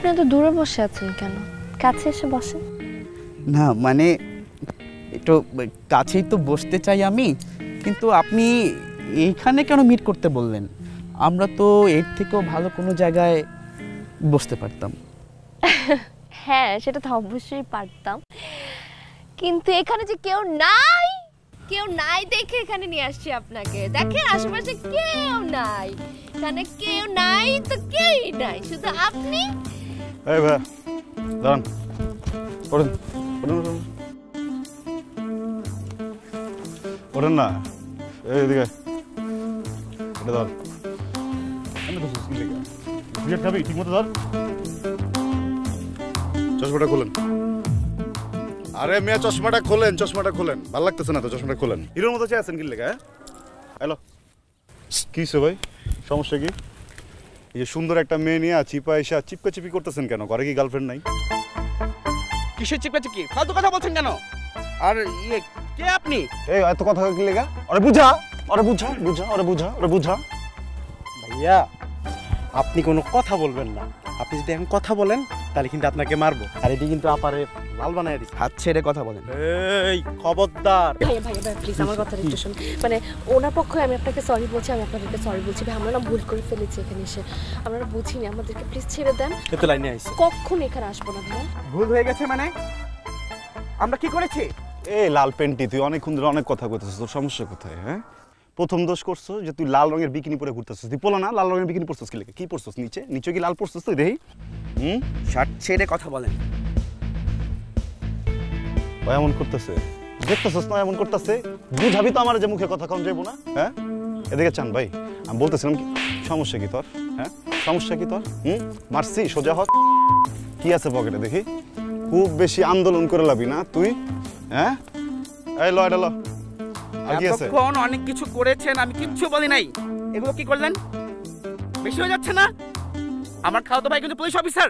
আপনি এত দূরে বসে আছেন কেন? কাছে এসে বসেন। না মানে একটু কাছেই তো বসতে চাই আমি, কিন্তু আপনি এইখানে কেন মিট করতে বললেন? আমরা তো এর থেকেও ভালো কোনো জায়গায় বসতে পারতাম। হ্যাঁ, সেটা তো অবশ্যই পারতাম, কিন্তু এখানে যে কেউ নাই দেখে এখানে নিয়ে আসছি আপনাকে। দেখেন আশেপাশে কেউ নাই, এখানে কেউ নাই তো কেউই নাই, শুধু আপনি। এই ভাই দাঁড়ান, ওঠেন ওঠেন না, এইদিকে এটা ধর। সিগারেট খাবি? ঠিক মতো ধর, চশমাটা খোলেন। আরে মেয়ে চশমাটা খোলেন, চশমাটা খোলেন। ভালো লাগতেছে না তো, চশমাটা খোলেন। হিরোর মতো চেয়ে আছেন কি লেখা? হ্যালো, কি সে ভাই, সমস্যা কি? এই যে সুন্দর একটা মেয়ে নিয়ে চিপা এসে চিপকা চিপি করতেছেন কেন? ঘরে কি গার্লফ্রেন্ড নাই? কিসের চিপকাচিপকি? ফালতু কথা বলছেন কেন? আর ইয়ে কে আপনি? এই এত কথা কি লেগা? আরে বুঝা, আরে বুঝা বুঝা, আরে বুঝা, আরে বুঝা। ভাইয়া আপনি কোনো কথা বলবেন না, আপনি যদি এখন কথা বলেন তাহলে কিন্তু আপনাকে মারবো। আর এটি কিন্তু আপারে লাল বানায় দিচ্ছে। হাত ছেড়ে কথা বলেন। এই খবরদার। ভাইয়া ভাইয়া ভাই প্লিজ আমার কথাটা একটু শুনুন। মানে ওনার পক্ষে আমি আপনাকে সরি বলছি, আমি আপনাদেরকে সরি বলছি ভাই। আমরা না ভুল করে ফেলেছি এখানে এসে, আমরা বুঝিনি, আমাদেরকে প্লিজ ছেড়ে দেন। এত লাইনে আইছে, কখন এখানে আসবো না ভাইয়া। ভুল হয়ে গেছে মানে? আমরা কি করেছি? এই লাল পেন্টি, তুই অনেকক্ষণ ধরে অনেক কথা কইতেছিস, তোর সমস্যা কোথায়? হ্যাঁ, প্রথম দোষ করছো যে তুই লাল রঙের বিকিনি পরে ঘুরতেছিস। তুই পোলা না, লাল রঙের বিকিনি পরছিস কি লেগে? কি পরছিস নিচে? নিচে কি লাল পরছিস তুই? দেখি শার্ট ছেড়ে কথা বলেন। ভাই এমন করতেছে, দেখতেছিস না এমন করতেছে? বুঝাবি তো আমার যে মুখে কথা কম যাবো না। হ্যাঁ, এদিকে চান ভাই, আমি বলতেছিলাম কি সমস্যা কি তোর? হ্যাঁ, সমস্যা কি তোর? মারছি সোজা হত, কি আছে পকেটে দেখি? খুব বেশি আন্দোলন করে লাবি না তুই। হ্যাঁ, এই ল এটা ল। আর কি আছে? এতক্ষণ অনেক কিছু করেছেন, আমি কিচ্ছু বলি নাই। এগুলো কি করলেন? বেশি হয়ে যাচ্ছে না? আমার খাওয়া তো ভাই কিন্তু পুলিশ অফিসার।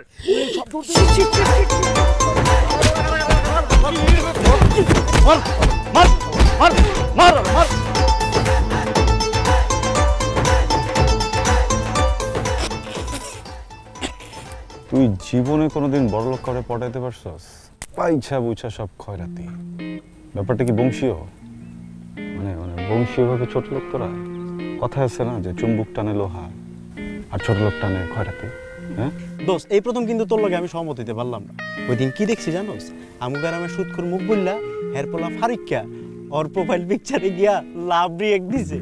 তুই জীবনে কোনোদিন বড়লোক করে পটাইতে পারছস? পাইছা বুইছা সব খয়রাতি। ব্যাপারটা কি বংশীয়? মানে মানে বংশীয়ভাবে ছোট লোক তোরা? কথা আছে না যে চুম্বুক টানে লোহা আর ছোট লোক টানে খয়রাতি। হ্যাঁ দোস্ত, এই প্রথম কিন্তু তোর লগে আমি সহমত হইতে পারলাম না। ওই দিন কি দেখছি জানোস? আমুগার আমার সুৎখোর মুখ বললা হেরপোলা ফারিকা ওর প্রোফাইল পিকচারে গিয়া লাভ রিয়েক্ট দিছে।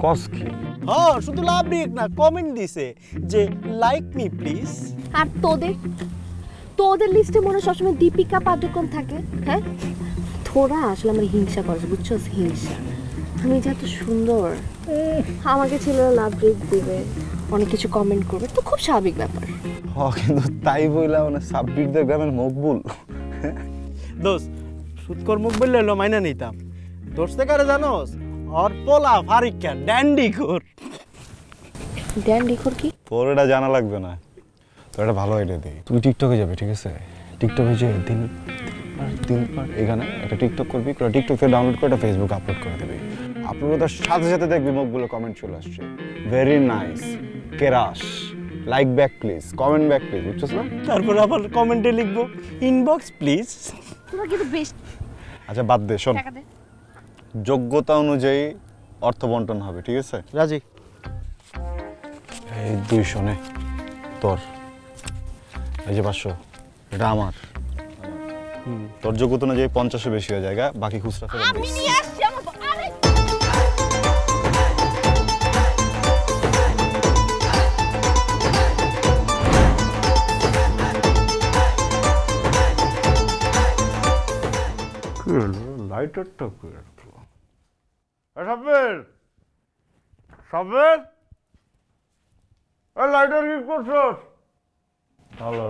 কস কি? হ্যাঁ, শুধু লাভ রিয়েক্ট না, কমেন্ট দিছে যে লাইক মি প্লিজ। আর তোদের লিস্টে মনে সবসময় দীপিকা পাডুকোন থাকে। হ্যাঁ, তোরা আসলে আমার হিংসা করে, বুঝছো? হিংসা। আমি যে এত সুন্দর, আমাকে ছিল লাভ রিয়েক্ট দিবে, অনেক কিছু কমেন্ট করবে, তো খুব স্বাভাবিক ব্যাপার। হ্যাঁ, কিন্তু তাই বইলা মানে সাব্বিরদের গ্রামের মকবুল। দোস্ত, সুৎখোর মুখ বললে হলো মাইনা নিতাম। দোস্তে কারে জানোস? ওর পোলা ফারিকা ড্যান্ডিখোর। ড্যান্ডিখোর কি? তোর এটা জানা লাগবে না, তোর একটা ভালো আইডিয়া দিই। তুই টিকটকে যাবি, ঠিক আছে? টিকটকে যে দিন এখানে একটা টিকটক করবি, টিকটক থেকে ডাউনলোড করে একটা ফেসবুক আপলোড করে দিবি। আপলোড করার সাথে সাথে দেখবি মুখগুলো কমেন্ট চলে আসছে, ভেরি নাইস, কেরাস, like back please, comment back please, বুঝছস না? তারপর আবার কমেন্টে লিখবো ইনবক্স প্লিজ। তোরা কিন্তু বেশ। আচ্ছা বাদ দে, শোন, টাকা দে। যোগ্যতা অনুযায়ী অর্থ বন্টন হবে, ঠিক আছে? রাজি। এই 200 নে তোর, এই যে 500 এটা আমার। তোর যোগ্যতা অনুযায়ী 50-এ বেশি হয়ে যায়, বাকি খুচরা ফেরত আমি দিস। নিয়ে আসছি আমার আরে লাইটারটা কি রাখলো? সাব্বির, সাব্বির, এই লাইটার কি করছস? হ্যালো,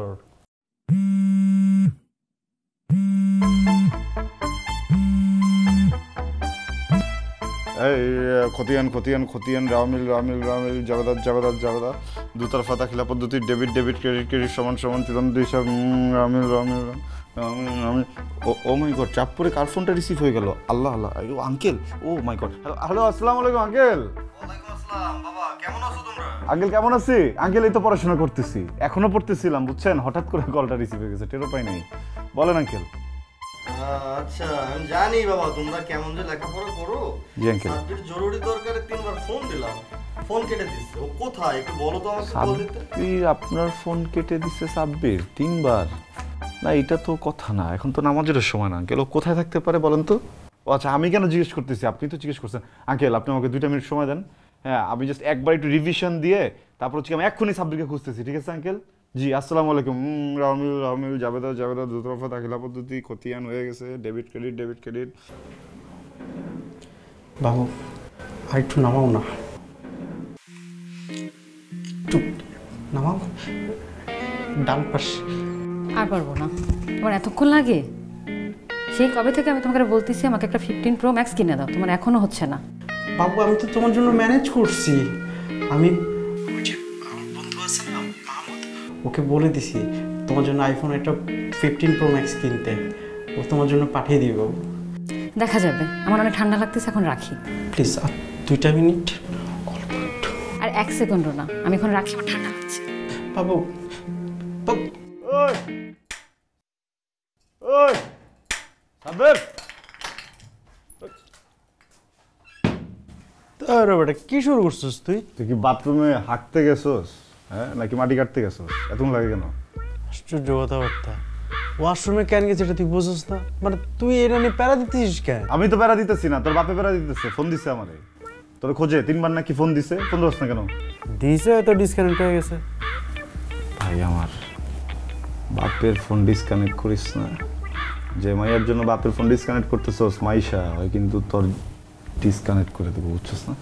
এই খতিয়ান খতিয়ান খতিয়ান, রামিল রামিল রামিল, জাগদাত জাগদাত জাগদা, দুতরফা দাখিলা পদ্ধতি, ডেবিট ডেবিট, ক্রেডিট ক্রেডিট, সমান সমান, চূড়ান্ত হিসাব, রামিল রামিল রামিল রামিল। ও মাই গড, চাপ পরে কার ফোনটা রিসিভ হয়ে গেল? আল্লাহ আল্লাহ, আঙ্কেল, ও মাই গড। হ্যালো হ্যালো, আসসালামু আলাইকুম আঙ্কেল। ওয়ালাইকুম আসসালাম। বাবা কেমন আছো তোমরা? আঙ্কেল কেমন আছি? আঙ্কেল এই তো পড়াশোনা করতেছি, এখনো পড়তেছিলাম বুঝছেন, হঠাৎ করে কলটা রিসিভ হয়ে গেছে, টেরও পাই নাই। বলেন আঙ্কেল। আচ্ছা আমি জানি বাবা তোমরা কেমন যে লেখাপড়া করো। জি আঙ্কেল। সাবজেক্ট জরুরি দরকারে 3 বার ফোন দিলাম, ফোন কেটে দিচ্ছে। ও কোথায় একটু বলো তো আমাকে, বল দিতে। সাব্বির আপনার ফোন কেটে দিচ্ছে? সাব্বির 3 বার? না এটা তো কথা না, এখন তো নামাজের সময় না আঙ্কেল, ও কোথায় থাকতে পারে বলেন তো? ও আচ্ছা আমি কেন জিজ্ঞেস করতেছি, আপনি তো জিজ্ঞেস করছেন। আঙ্কেল আপনি আমাকে 2টা মিনিট সময় দেন, হ্যাঁ আমি জাস্ট একবার একটু রিভিশন দিয়ে তারপর হচ্ছে আমি এক্ষুনি সাব্বিরকে খুঁজতেছি, ঠিক আছে আঙ্কেল? জি আসসালামু আলাইকুম। রামিল জাবেদা দুতরফা দাখিলা পদ্ধতি খতিয়ান হয়ে গেছে, ডেবিট ক্রেডিট। বাবু আর একটু নামাও না, একটু নামাও ডান পাশ। আর পারবো না, তোমার এতক্ষণ লাগে? সেই কবে থেকে আমি তোমাকে বলতেছি আমাকে একটা 15 Pro Max কিনে দাও, তোমার এখনো হচ্ছে না। বাবু আমি তো তোমার জন্য ম্যানেজ করছি, আমি আমার বন্ধু আছে না মাহমুদ, ওকে বলে দিছি তোমার জন্য আইফোন একটা 15 Pro Max কিনতে, ও তোমার জন্য পাঠিয়ে দিবে। বাবু দেখা যাবে, আমার অনেক ঠান্ডা লাগতেছে, এখন রাখি প্লিজ। আর 2টা মিনিট, অল্প একটু। আর 1 সেকেন্ডও না, আমি এখন রাখি, আমার ঠান্ডা লাগছে। বাবু ওই সাব্বির, আরে বেটা কি শুরু করছিস তুই? তুই কি বাথরুমে হাঁটতে গেছস, হ্যাঁ নাকি মাটি কাটতে গেছস? এতক্ষণ লাগে কেন? আশ্চর্য কথাবার্তা, ওয়াশরুমে কেন গেছে এটা তুই বুঝছিস না? মানে তুই এটা নিয়ে প্যারা দিতেছিস কেন? আমি তো প্যারা দিতেছি না, তোর বাপে প্যারা দিতেছে, ফোন দিছে আমারে তোর খোঁজে 3 বার নাকি ফোন দিছে, ফোন ধরছ না কেন? দিছে হয়তো ডিসকানেক্ট হয়ে গেছে। ভাই আমার বাপের ফোন ডিসকানেক্ট করিস না, যে মাইয়ার জন্য বাপের ফোন ডিসকানেক্ট করতেছস মাইশা হয় কিন্তু তোর ডিসকানেক্ট করে দেবো, বুঝছস না?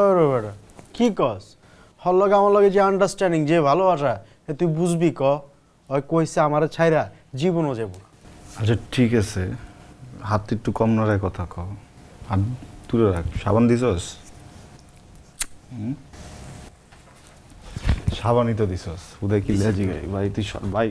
আরে বেটা কি কস? হল লগে আমার লগে যে আন্ডারস্ট্যান্ডিং, যে ভালোবাসা, এ তুই বুঝবি ক? ওই কইছে আমারে ছাইরা জীবনও যাব। আচ্ছা ঠিক আছে, হাত একটু কম নড়ায় কথা কও, হাত তুলে রাখ। সাবান দিছস? সাবানই তো দিছস, উদয় কি লেজি গাই ভাই, তুই ভাই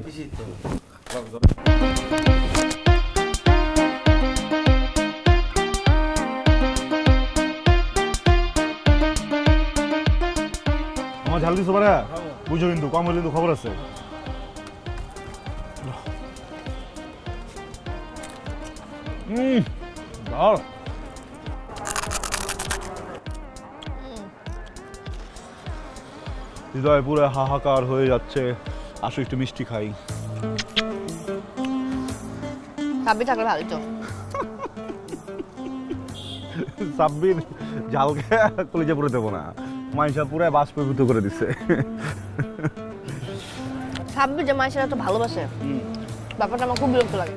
আমার ঝাল দিছো বাড়া, বুঝো কিন্তু কম হলে কিন্তু খবর আছে। হৃদয় পুরো হাহাকার হয়ে যাচ্ছে, আসো একটু মিষ্টি খাই। সাব্বির থাকলে ভালো তো। সাব্বির ঝাল খেয়ে কলিজা পুরো দেবো না, মাইশা পুরো বাষ্পীভূত করে দিছে। সাব্বির যে মায়ের সাথে ভালোবাসে, ব্যাপারটা আমার খুব বিরক্ত লাগে।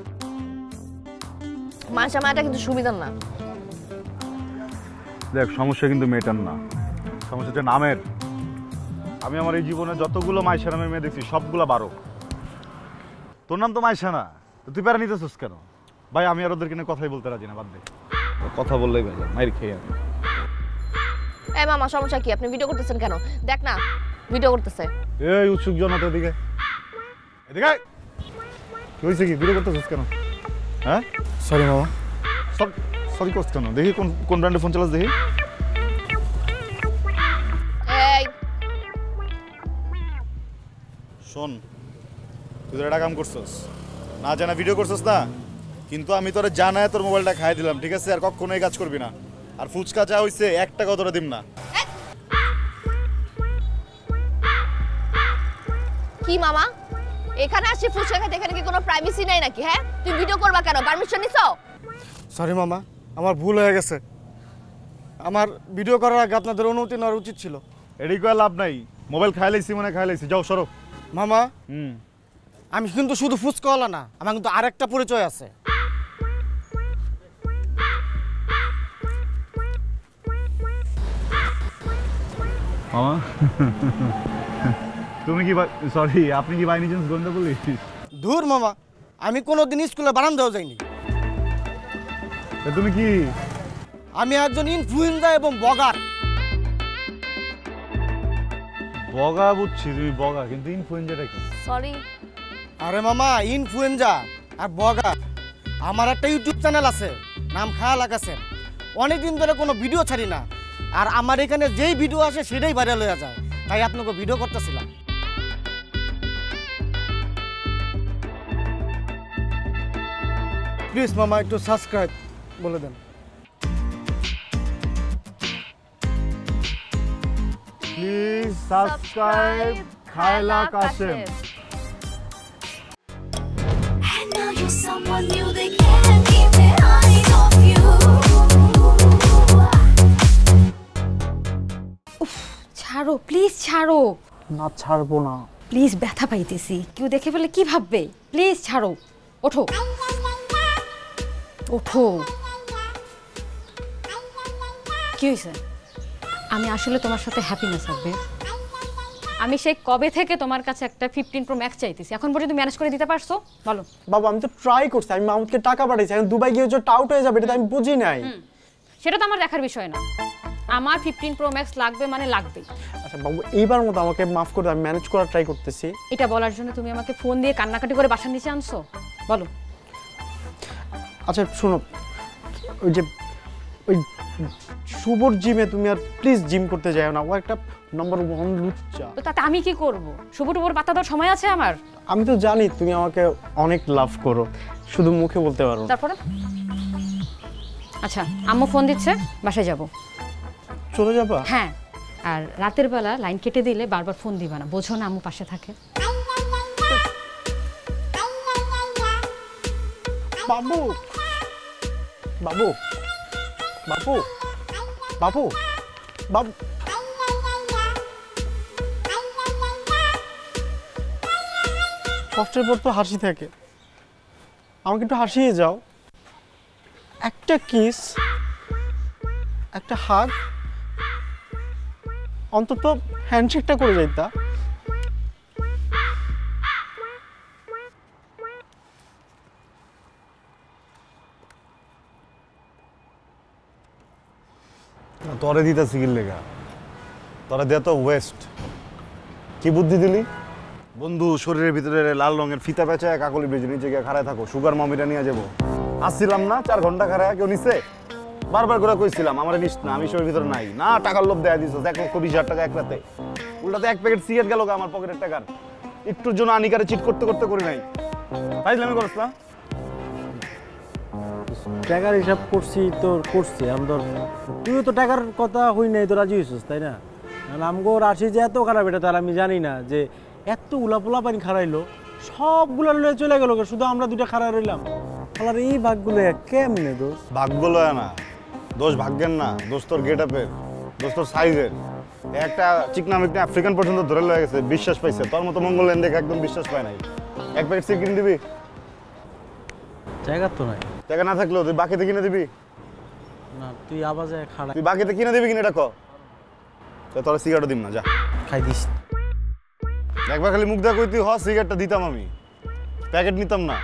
মায়ের মায়াটা কিন্তু সুবিধার না। দেখ সমস্যা কিন্তু মেয়েটার না, সমস্যা হচ্ছে নামের। আমি আমার এই জীবনে যতগুলো মাইশা নামের মেয়ে দেখছি সবগুলো 12। তোর নাম তো মাইশা না, তো তুই প্যারা নিতেছিস কেন? ভাই আমি আর ওদেরকে নিয়ে কথাই বলতে রাজি না, বাদ দে, কথা বললেই ভেজা, মাইর খেয়ে আমি। এই মামা সমস্যা কি? আপনি ভিডিও করতেছেন কেন? দেখ না ভিডিও করতেছে। এই উৎসুক জনতা এদিকে এদিকে আয়। কি হয়েছে, কি ভিডিও করতেছিস কেন? হ্যাঁ সরি মামা। সরি করছ কেন? দেখি কোন ব্র্যান্ডের ফোন চালাস দেখি। এই শোন, তুই তো একটা কাম করছস, না জানা ভিডিও করছস না, কিন্তু আমি তোরে জানায় তোর মোবাইলটা খাই দিলাম, ঠিক আছে? আর কখনো এই কাজ করবি না। আর ফুচকা যা হইছে 1 টাকা তোরা দিম না। কি মামা, এখানে আসি ফুচকা খেতে, এখানে কি কোনো প্রাইভেসি নাই নাকি? হ্যাঁ তুই ভিডিও করবা কেন? পারমিশন নিছো? সরি মামা, আমার ভুল হয়ে গেছে। আমার ভিডিও করার আগে আপনাদের অনুমতি নেওয়ার উচিত ছিল। এডি কয় লাভ নাই, মোবাইল খাই লাইছি মানে খাই লাইছি, যাও সরো। মামা আমি কিন্তু শুধু ফুচকাওয়ালা না, আমার কিন্তু আরেকটা পরিচয় আছে। মামা তুমি কি, সরি আপনি কি বাই এনি চান্স গোয়েন্দা পুলিশ? ধুর মামা, আমি কোনোদিন স্কুলে বারান্দাও যাইনি। তুমি কি? আমি একজন ইনফ্লুয়েন্সার এবং ব্লগার। বগা বুঝছি তুমি বগা, কিন্তু ইনফ্লুয়েন্সারটা কি? সরি। আরে মামা, ইনফ্লুয়েন্সার আর ব্লগার, আমার একটা ইউটিউব চ্যানেল আছে, নাম খায়াল আকাশের। অনেকদিন ধরে কোনো ভিডিও ছাড়ি না, আর আমার এখানে যেই ভিডিও আসে সেটাই ভাইরাল হয়ে যায়। তাই আপনাকে ভিডিও করতেছিলাম। প্লিজ মামা একটু সাবস্ক্রাইব বলে দেন। প্লিজ সাবস্ক্রাইব খায়লা Kashem. And now you're someone new, they can't keep their eyes off you. ছাড়ো প্লিজ, ছাড়ো। না ছাড়বো না। প্লিজ, ব্যথা পাইতেছি, কেউ দেখে ফেলে কি ভাববে? প্লিজ ছাড়ো, ওঠো ওঠো। কি হয়েছে? আমি আসলে তোমার সাথে হ্যাপি না থাকবে। আমি সেই কবে থেকে তোমার কাছে একটা 15 Pro Max চাইতেছি, এখন পর্যন্ত ম্যানেজ করে দিতে পারছো? বলো। বাবা আমি তো ট্রাই করছি, আমি মামুদকে টাকা পাঠাইছি, এখন দুবাই গিয়ে যে টাউট হয়ে যাবে এটা তো আমি বুঝি নাই। সেটা তো আমার দেখার বিষয় না, আমার 15 Pro Max লাগবে মানে লাগবেই। আচ্ছা বাবু এইবার মতো আমাকে মাফ করে দাও, আমি ম্যানেজ করার ট্রাই করতেছি। এটা বলার জন্য তুমি আমাকে ফোন দিয়ে কান্নাকাটি করে বাসার নিচে আনছো? বলো। আচ্ছা শোনো, ওই যে ওই শুভর জিমে তুমি আর প্লিজ জিম করতে যাও না, ও একটা নম্বর 1 লুচ্চা। তো তাতে আমি কি করব? শুভ টুবর পাতা দেওয়ার সময় আছে আমার? আমি তো জানি তুমি আমাকে অনেক লাভ করো, শুধু মুখে বলতে পারো। তারপরে? আচ্ছা আম্মু ফোন দিচ্ছে, বাসায় যাব। চলে যাবা? হ্যাঁ, আর রাতের বেলা লাইন কেটে দিলে বারবার ফোন দিবা না, বোঝো না আম্মু পাশে থাকে। বাবু বাবু বাবু বাবু বাবু কষ্টের পর তো হাসি থাকে, আমাকে একটু হাসিয়ে যাও। একটা কিস, একটা হাগ, অন্তত হ্যান্ডশেকটা করে যাইতা। তোরে দিতেছি কি লেগা? তোরা দে তো ওয়েস্ট। কি বুদ্ধি দিলি? বন্ধু শরীরের ভিতরে লাল রঙের ফিতা পেঁচায় কাকলি ব্রিজের নিচে গিয়ে খাড়ায় থাকো, সুগার মামিটা নিয়ে যাবো। আসছিলাম না 4 ঘন্টা খাড়ায়, কেউ নিচ্ছে? বারবার করে কইছিলাম আমার নিস না, আমি শরীরের ভিতরে নাই না। টাকার লোভ দেয়া দিছ 1,20,000 টাকা এক রাতে, উল্টাতে 1 প্যাকেট সিগারেট গেল আমার পকেটের টাকার। একটুর জন্য আনিকারে চিট করতে করতে করি নাই। ফাইজলামি করছ না? টাকার হিসাব করছি তোর করছি আমদর, তুইও তো টাকার কথা হই নাই তো রাজি হইছিস তাই না? আমগো রাশি যে এত খারাপ এটা তার আমি জানি না, যে এত উলাপোলা পানি খারাইলো সবগুলো লয়ে চলে গেল, শুধু আমরা দুটা খারাই রইলাম। আর এই ভাগগুলো কেমনে দোষ? ভাগ্য লয় না, দোষ ভাগ্যের না, দোষ তোর গেট আপের, দোষ তোর সাইজের। একটা চিকনা মিকনা আফ্রিকান পর্যন্ত ধরে লয়ে গেছে, বিশ্বাস পাইছে। তোর মতো মঙ্গলেন দেখে একদম বিশ্বাস পায় নাই। 1 প্যাকেট সিগারেট কিনে দিবি? জায়গা তো নাই। টাকা না থাকলেও তুই বাকিতে কিনে দিবি না? তুই আবাজে খাড়া, তুই বাকিতে কিনে দিবি কিনে এটা ক, তোর সিগারেটও দিম না, যা খাই দিস। একবার খালি মুখ দেখা কইতি হ সিগারেটটা দিতাম, আমি প্যাকেট নিতাম না।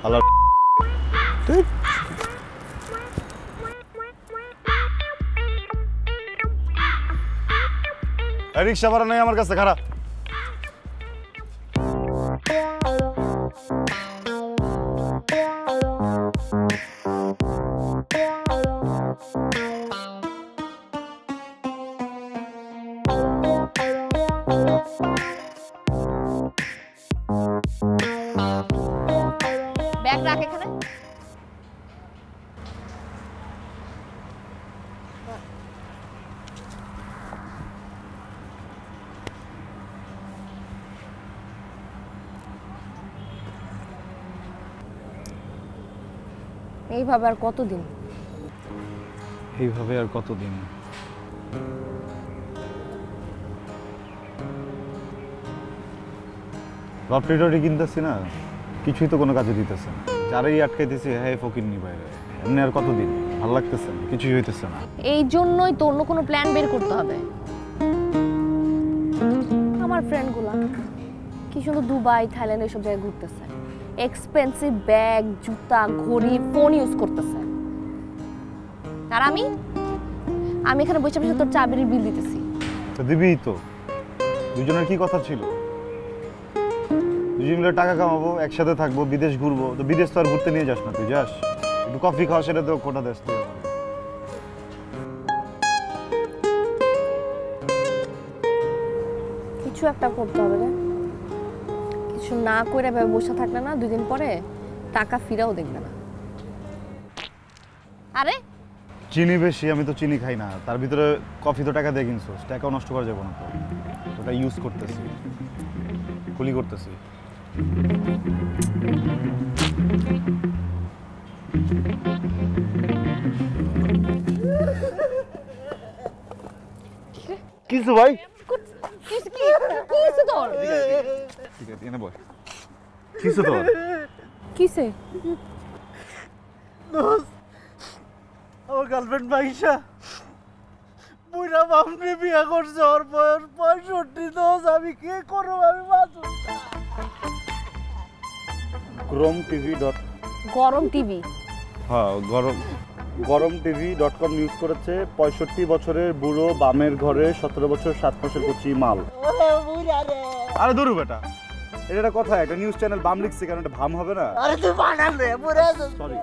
আল্লাহ রিক্সা ভাড়া নাই আমার কাছে, খারাপ। ব্যাগ রাখ এখানে। এইভাবে আর কতদিন? এইভাবে আর কতদিন? লটারি টরি কিনতেছি না, কিছুই তো কোনো কাজে দিতেছে না। যারাই আটকাইতেছি হ্যাঁ ফকির নি বাইরে। এমনি আর কতদিন? ভালো লাগতেছে না, কিছুই হইতেছে না। এই জন্যই তো অন্য কোনো প্ল্যান বের করতে হবে। আমার ফ্রেন্ডগুলো কি সুন্দর দুবাই, থাইল্যান্ড এসব জায়গায় ঘুরতেছে, এক্সপেন্সিভ ব্যাগ, জুতা, ঘড়ি, ফোন ইউজ করতেছে। আর আমি এখানে বসে বসে তোর চাবির বিল দিতেছি। তো দিবিই তো, দুজনের কি কথা ছিল? দুজন মিলে টাকা কামাবো, একসাথে থাকবো, বিদেশ ঘুরবো। তো বিদেশ তো আর ঘুরতে নিয়ে যাস না, তুই যাস একটু কফি খাওয়া, সেটা তো কোটা দেশ তুই। কিছু একটা করতে হবে রে। কিছু না করে এভাবে বসে থাকলে না 2 দিন পরে টাকা ফিরাও দেখবে না। আরে চিনি বেশি, আমি তো চিনি খাই না, তার ভিতরে কফি তো টাকা দিয়ে কিনছো, টাকাও নষ্ট করা যাবে না তো, ওটা ইউজ করতেছি, কুলি করতেছি। কিছু ভাই কিসে তোর? ঠিক আছে এনে বল। কিছু তোর কিসে? আমার গার্লফ্রেন্ড মাইশা বুইরা বামরে বিয়া করছে, ওর বয়স 65। দোষ আমি কি করব? আমি বাঁচব। গরম টিভি গরম টিভি? হ্যাঁ, গরম টিভি.com নিউজ করেছে 65 বছরের বুড়ো বামের ঘরে 17 বছর 7 মাসের কচি মাল। আরে দূর বেটা, এটা একটা কথা, একটা নিউজ চ্যানেল বাম লিখছে, কারণ এটা ভাম হবে না। আরে তুই বানালে পুরো সরি।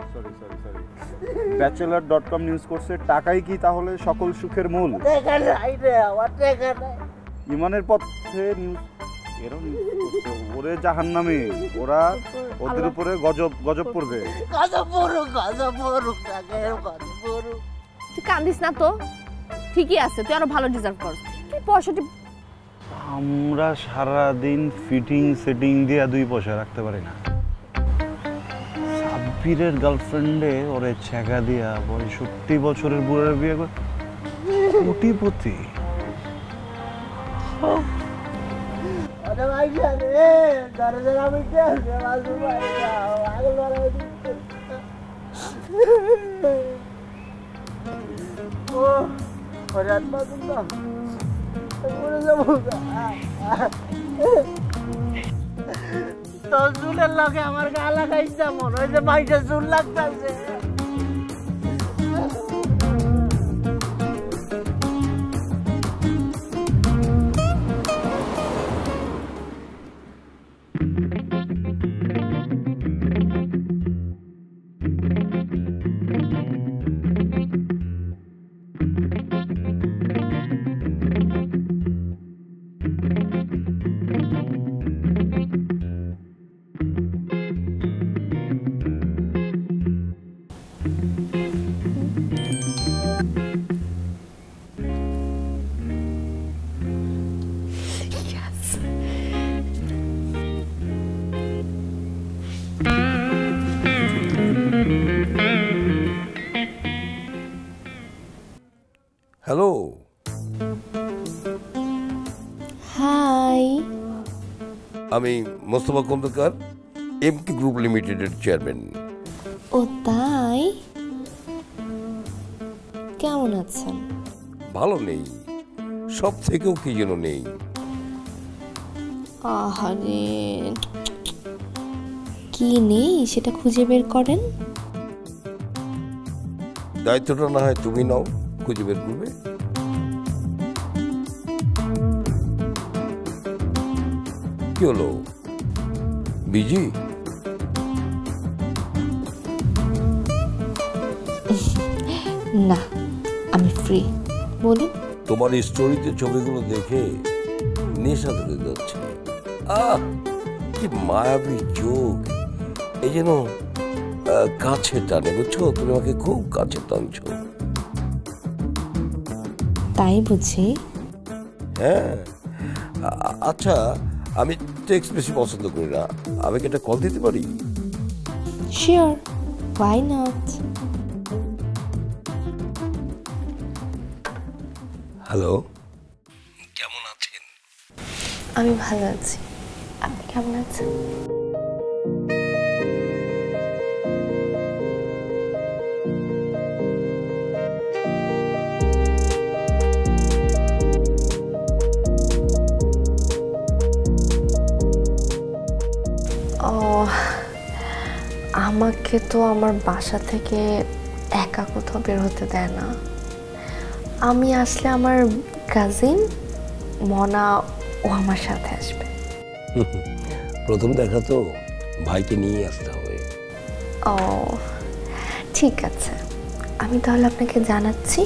ব্যাচেলর.com নিউজ করছে টাকাই কি তাহলে সকল সুখের মূল? দেখা নাই রে, আমার দেখা নাই। ইমানের পথে নিউজ এরও নিউজ করছে, ওরে জাহান্নামে, ওরা ওদের উপরে গজব পড়বে। গজব পড়ুক টাকা, গজব পড়ুক। তুই কান্দিস না তো, ঠিকই আছে, তুই আরো ভালো ডিজার্ভ করস। তুই 65 আমরা সারাদিন ফিটিং সেটিং দিয়ে 2 পয়সা রাখতে পারি না। সাব্বিরের গার্লফ্রেন্ডে ওরে ছেঁকা দিয়া 65 বছরের বুড়ার বিয়ে করে কোটিপতি। আরে ভাই রে, দরজা আমি কে আছে বাজু ভাই, আগল মারা দিতে। ও ফরিয়াদ বাজু না, ওরে যাবো। তো চুলের লগে আমার গা লাগাইছে, মনে হয় যে ভাইটা চুল লাগতেছে। হ্যালো, হাই, আমি মোস্তফা খন্দকার, এমকে গ্রুপ লিমিটেডের চেয়ারম্যান। ও তাই? কেমন আছেন? ভালো নেই, সব থেকেও কি যেন নেই। আহারে, কি নেই সেটা খুঁজে বের করেন। দায়িত্বটা না হয় তুমি নাও, খুঁজে বের করবে। কি হলো, বিজি? না, আমি ফ্রি, বলুন। তোমার স্টোরিতে ছবিগুলো দেখে নেশা ধরে যাচ্ছে। কি মায়াবী চোখ, এই যেন কাছে টানে, বুঝছো? তুমি আমাকে খুব কাছে টানছো। তাই বুঝি? হ্যাঁ। আচ্ছা, আমি টেক্সট বেশি পছন্দ করি না, আমি কি একটা কল দিতে পারি? Sure, why not. হ্যালো, কেমন আছেন? আমি ভালো আছি, আপনি কেমন আছেন? আমাকে তো আমার বাসা থেকে একা কোথাও বের হতে দেয় না। আমি আসলে আমার কাজিন মনা ও আমার সাথে আসবে। প্রথম দেখা তো, ভাইকে নিয়ে আসতে হবে। ও ঠিক আছে, আমি তাহলে আপনাকে জানাচ্ছি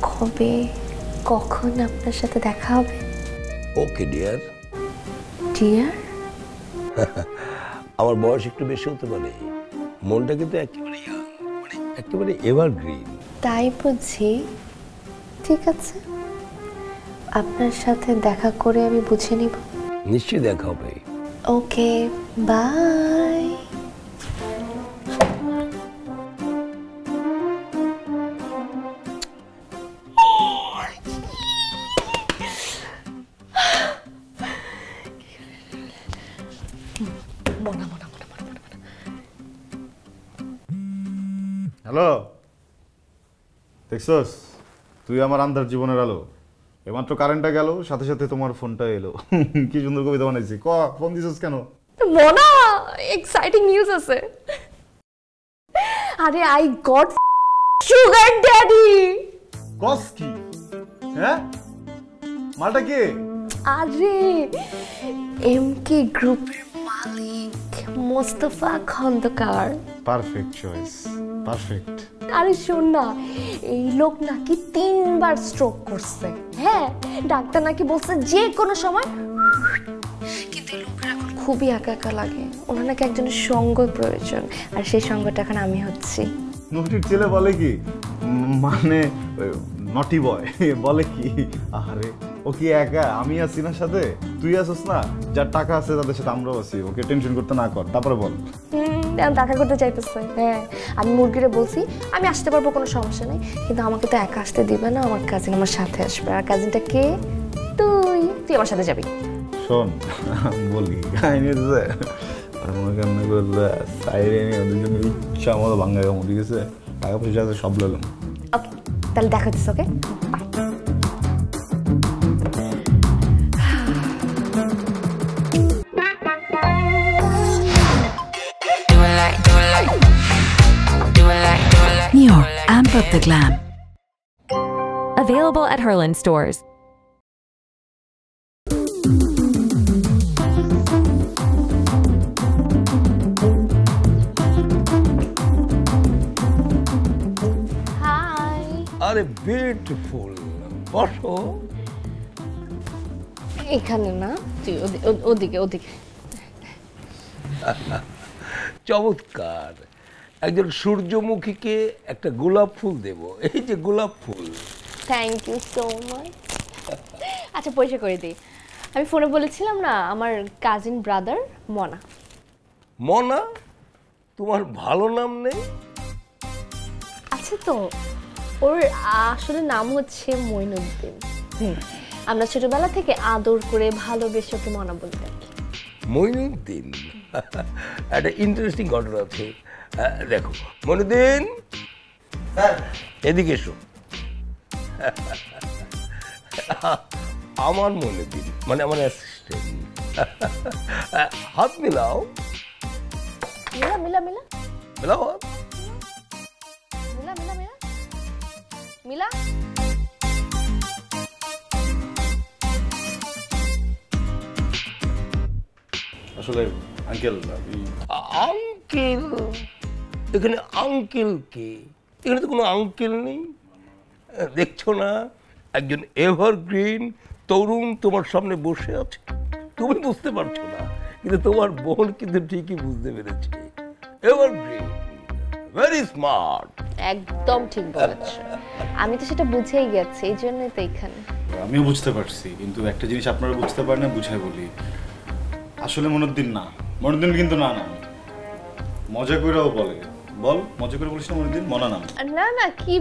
কবে কখন আপনার সাথে দেখা হবে। Okay dear. ডিয়ার? আমার বয়স একটু বেশি হতে পারে, মনটা কিন্তু একেবারে ইয়াং, মানে একেবারে এভারগ্রিন। তাই বুঝি। ঠিক আছে, আপনার সাথে দেখা করে আমি বুঝে নিব। নিশ্চয়ই দেখা হবে। ওকে, বাই। হ্যালো, দেখছস তুই আমার আন্ধার জীবনের আলো। এমাত্র কারেন্টটা গেল, সাথে সাথে তোমার ফোনটা এলো। কি সুন্দর কবিতা বানাইছি। ফোন দিছস কেন? মোনা, এক্সাইটিং নিউজ আছে। আরে আই গট সুগার ড্যাডি। কস কি? হ্যাঁ, মালটা কে? আরে এমকে গ্রুপের মালিক Mostafa Khandaker. Perfect choice, perfect. আরে শোন না, এই লোক নাকি 3 বার স্ট্রোক করছে। হ্যাঁ, ডাক্তার নাকি বলছে যে কোনো সময়। কিন্তু এই লোকের এখন খুবই একা একা লাগে। ওনার নাকি একজনের সঙ্গ প্রয়োজন, আর সেই সঙ্গটা এখন আমি হচ্ছি। নটির ছেলে বলে কি, মানে নটি বয় বলে কি, আরে ও কি একা? আমি আছি না সাথে, তুই আসিস না, যার টাকা আছে তাদের সাথে আমরাও আছি। ওকে টেনশন করতে না কর, তারপরে বল। দেখা করতে চাইতেছে। হ্যাঁ, আমি মুরগিরে বলছি আমি আসতে পারবো, কোনো সমস্যা নেই, কিন্তু আমাকে তো একা আসতে দিবে না। আমার কাজিন আমার সাথে আসবে। আর কাজিনটা কে? তুই আমার সাথে যাবি। শোন বলি, কাহিনী আছে মনে কেমন করলে সাইরে নিয়ে ওদের জন্য ইচ্ছা মতো ভাঙ্গা গেমন, ঠিক আছে? টাকা পয়সা আছে সব লইলাম। ওকে, তাহলে দেখা হচ্ছে। ওকে, New York, amp up the glam. Available at Herland stores. Hi. আরে বিউটিফুল, বসো। এখানে না, তুই ওদিকে ওদিকে। চমৎকার। একজন সূর্যমুখীকে একটা গোলাপ ফুল দেব। এই যে গোলাপ ফুল। Thank you so much. আচ্ছা, পরিচয় করে দিই। আমি ফোনে বলেছিলাম না, আমার কাজিন ব্রাদার মনা। মনা? তোমার ভালো নাম নেই? আচ্ছা, তো ওর আসলে নাম হচ্ছে মইনুদ্দিন। আমরা ছোটবেলা থেকে আদর করে ভালোবেসে ওকে মনা বলতে থাকি। মইনুদ্দিন? একটা ইন্টারেস্টিং ঘটনা আছে। দেখো মইনুদ্দিন, এদিকে এসো। আমার মইনুদ্দিন মানে আমার অ্যাসিস্ট্যান্ট। হাত মিলাও। মিলা মিলা মিলা মিলাও হাত। মিলা মিলা মিলা মিলা। আসলে আঙ্কেল, আঙ্কেল? এখানে আঙ্কেল কে? এখানে তো কোনো আঙ্কেল নেই। দেখছো না, একজন এভারগ্রিন তরুণ তোমার সামনে বসে আছে। তুমি বুঝতে পারছো না, কিন্তু তোমার বোন কিন্তু ঠিকই বুঝতে পেরেছে। Evergreen, very smart. একদম ঠিক বলেছো। আমি তো সেটা বুঝেই গেছি, এই জন্যই তো এখানে। আমিও বুঝতে পারছি, কিন্তু একটা জিনিস আপনারা বুঝতে পারেন না, বুঝাই বলি। আসলে মনুদ্দিন না, মনুদ্দিন কিন্তু না নাম, মজা করেও বলে। বল, মজা করে বলিস না মনুদ্দিন, মনা নাম। না না, কি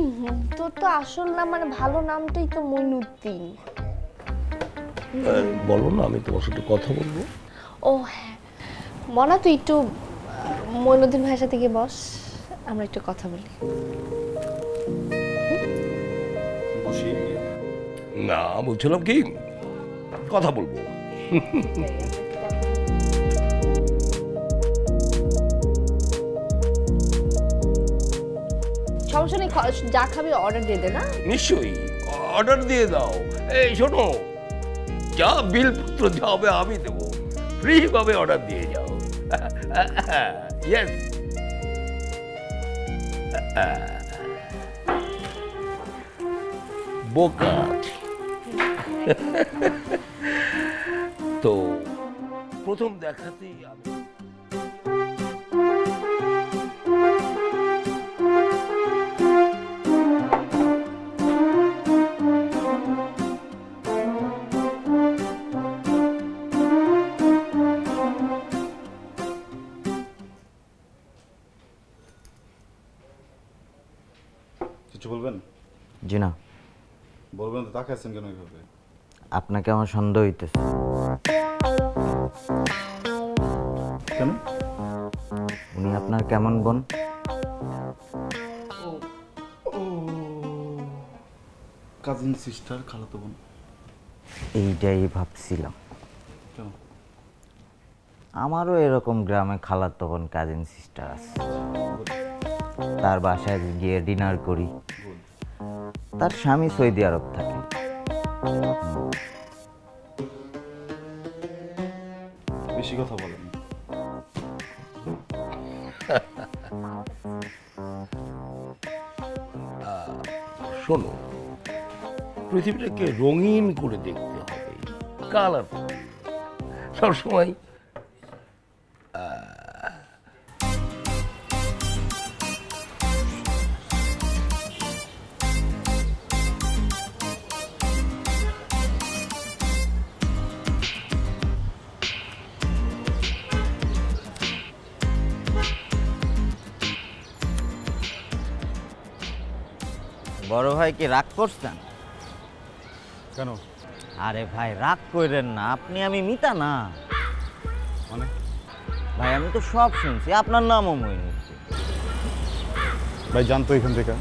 তোর তো আসল নাম, মানে ভালো নামটাই তো মইনুদ্দিন। বলো না, আমি তোমার সাথে কথা বলবো। ও হ্যাঁ, মনা তুই একটু মইনুদ্দিন ভাইয়ের সাথে গিয়ে বস, আমরা একটু কথা বলি। না, বলছিলাম কি কথা বলবো। সমস্যা নেই, যা খাবি অর্ডার দিয়ে দে। না নিশ্চয়ই, অর্ডার দিয়ে দাও। এই শোনো, যা বিলপত্র যাবে আমি দেবো, ফ্রি ভাবে অর্ডার দিয়ে যাও। ইয়েস। বোকা। তো প্রথম দেখাতেই আমি কিছু বলবেন? জি না। বলবেন তো, তাকাচ্ছেন কেন এইভাবে? আপনাকে আমার সন্দেহ হইতেছে। কেন? উনি আপনার কেমন বোন? কাজিন সিস্টার, খালাতো বোন। এইটাই ভাবছিলাম। কেন? আমারও এরকম গ্রামে খালাতো বোন কাজিন সিস্টার আছে। তার বাসায় গিয়ে ডিনার করি। তার স্বামী সৌদি আরব থাকে। বেশি কথা বলেন। শোনো, পৃথিবীটাকে রঙিন করে দেখতে হবে, কালার সবসময় বড় ভাই কি রাগ করছেন? কেন? আরে ভাই রাগ কইরেন না, আপনি আমি মিতা না। মানে ভাই আমি তো সব শুনছি, আপনার নামও মইনুল। ভাই জানতো এখান থেকে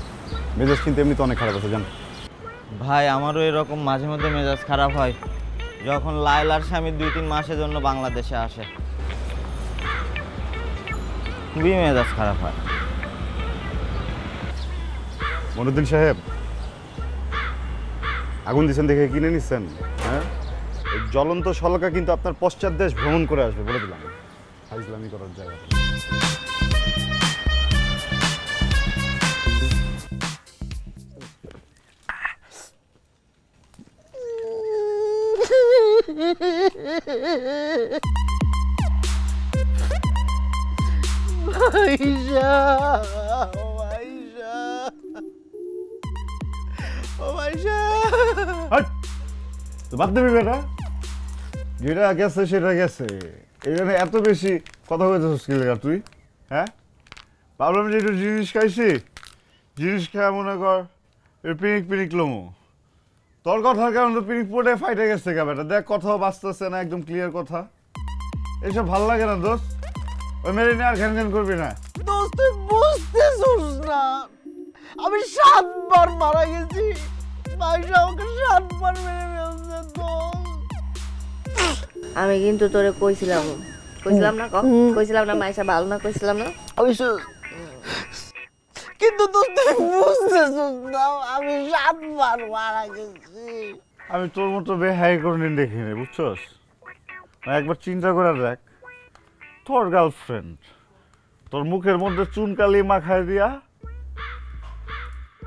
মেজাজ কিন্তু এমনি তো অনেক খারাপ আছে, জান। ভাই আমারও এরকম মাঝে মধ্যে মেজাজ খারাপ হয় যখন লায়লার স্বামী 2-3 মাসের জন্য বাংলাদেশে আসে। খুবই মেজাজ খারাপ হয়। মনুদ্দিন সাহেব, আগুন দিচ্ছেন দেখে কিনে নিচ্ছেন? হ্যাঁ, এই জ্বলন্ত শলাকা কিন্তু আপনার পশ্চাৎ দেশ ভ্রমণ করে আসবে, বলে দিলাম। ফাইজলামি করার জায়গা। তো বাদ দেবি বেটা, যেটা গেছে সেটা গেছে। এখানে এত বেশি কথা বলতেছিস কি লেগা তুই? হ্যাঁ, ভাবলাম যে একটু জিনিস খাইছি, জিনিস খাওয়া মনে কর পিনিক পিনিক লোমো। তোর কথার কারণ তো পিনিক পড়ে ফাইটে গেছে কে বেটা। দেখ, কথাও বাঁচতেছে না, একদম ক্লিয়ার কথা। এইসব ভাল লাগে না দোস্ত। ওই মেরে নিয়ে আর ঘ্যান ঘ্যান করবি না। দোস্ত তুই বুঝতেছিস না, আমি 7 বার মারা গেছি। মাইশা আমাকে 7 বার মেরে ফেলছে দোস্ত। আমি কিন্তু তোরে কইছিলাম না কইছিলাম না মাইশা ভালো না, কইছিলাম না অবশ্যই। কিন্তু দোস্ত তুই বুঝতেছিস না, আমি 7 বার মারা গেছি। আমি তোর মতো বেহাই করে দেখিনি, বুঝছস? একবার চিন্তা করে দেখ, তোর গার্লফ্রেন্ড তোর মুখের মধ্যে চুনকালি মাখায় দিয়া